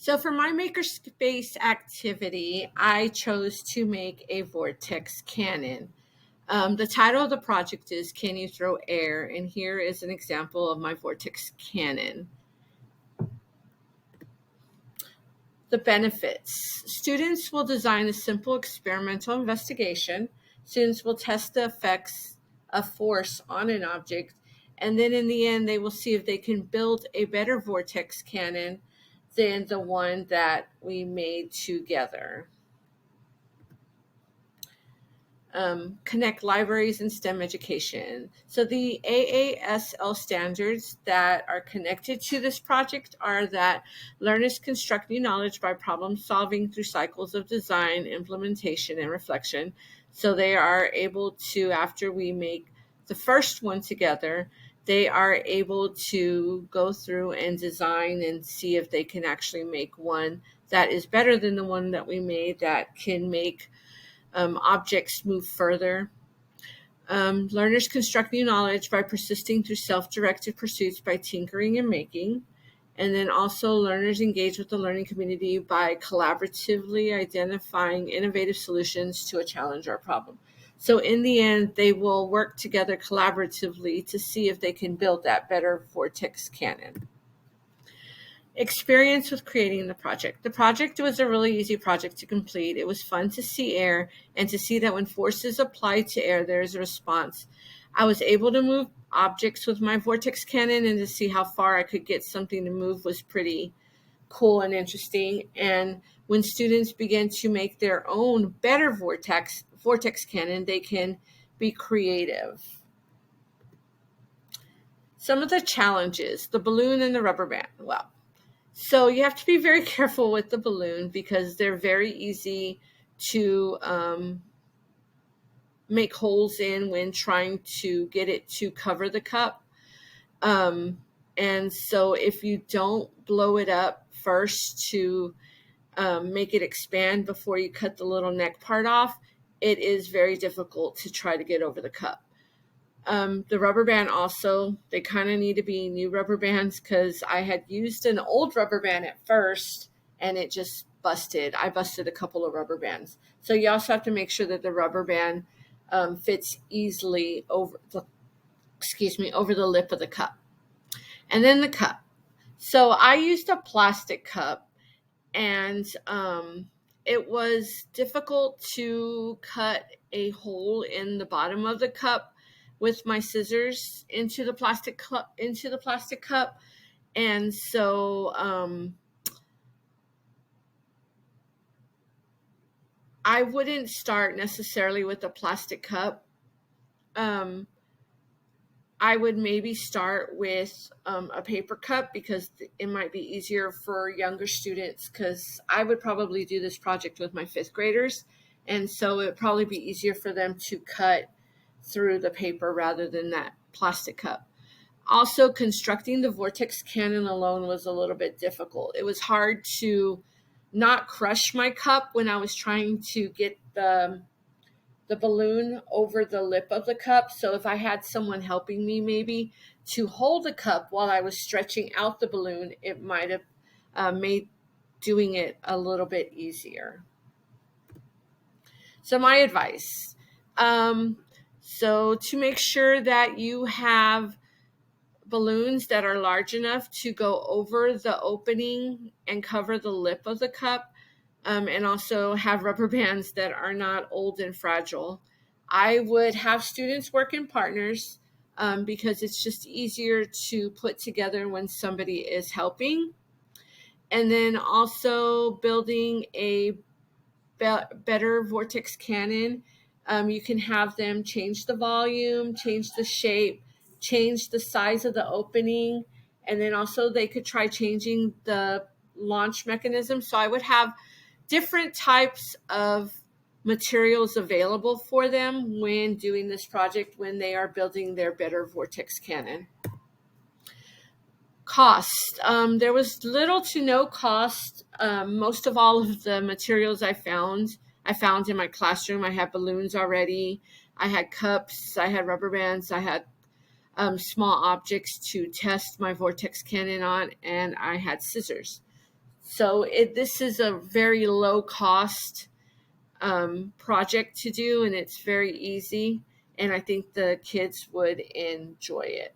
So for my Makerspace activity, I chose to make a vortex cannon. The title of the project is Can You Throw Air? And here is an example of my vortex cannon. The benefits. Students will design a simple experimental investigation. Students will test the effects of force on an object. And then in the end, they will see if they can build a better vortex cannon than the one that we made together. Connect libraries and STEM education. So the AASL standards that are connected to this project are that learners construct new knowledge by problem solving through cycles of design, implementation, and reflection. So they are able to, after we make the first one together, they are able to go through and design and see if they can actually make one that is better than the one that we made, that can make objects move further. Learners construct new knowledge by persisting through self-directed pursuits by tinkering and making. And then also learners engage with the learning community by collaboratively identifying innovative solutions to a challenge or problem. So in the end, they will work together collaboratively to see if they can build that better vortex cannon. Experience with creating the project. The project was a really easy project to complete. It was fun to see air and to see that when force is applied to air, there is a response. I was able to move objects with my vortex cannon, and to see how far I could get something to move was pretty cool and interesting. And when students begin to make their own better vortex cannon, they can be creative. Some of the challenges, the balloon and the rubber band. Well, so you have to be very careful with the balloon because they're very easy to make holes in when trying to get it to cover the cup. And so if you don't blow it up first to make it expand before you cut the little neck part off, it is very difficult to try to get over the cup. The rubber band also, they kind of need to be new rubber bands because I had used an old rubber band at first and it just busted. I busted a couple of rubber bands. So you also have to make sure that the rubber band fits easily over the lip of the cup. And then the cup. So I used a plastic cup, and it was difficult to cut a hole in the bottom of the cup with my scissors into the plastic cup. And so I wouldn't start necessarily with a plastic cup. I would maybe start with a paper cup because it might be easier for younger students, because I would probably do this project with my 5th graders. And so it would probably be easier for them to cut through the paper rather than that plastic cup. Also, constructing the vortex cannon alone was a little bit difficult. It was hard to not crush my cup when I was trying to get the balloon over the lip of the cup. So if I had someone helping me maybe to hold the cup while I was stretching out the balloon, it might have made doing it a little bit easier. So my advice. So to make sure that you have balloons that are large enough to go over the opening and cover the lip of the cup, and also have rubber bands that are not old and fragile. I would have students work in partners because it's just easier to put together when somebody is helping. And then also building a better vortex cannon. You can have them change the volume, change the shape, change the size of the opening, and then also they could try changing the launch mechanism. So I would have different types of materials available for them when doing this project, when they are building their better vortex cannon. Cost. There was little to no cost. Most of all of the materials I found in my classroom. I had balloons already. I had cups. I had rubber bands. I had small objects to test my vortex cannon on, and I had scissors. So this is a very low cost project to do, and it's very easy. And I think the kids would enjoy it.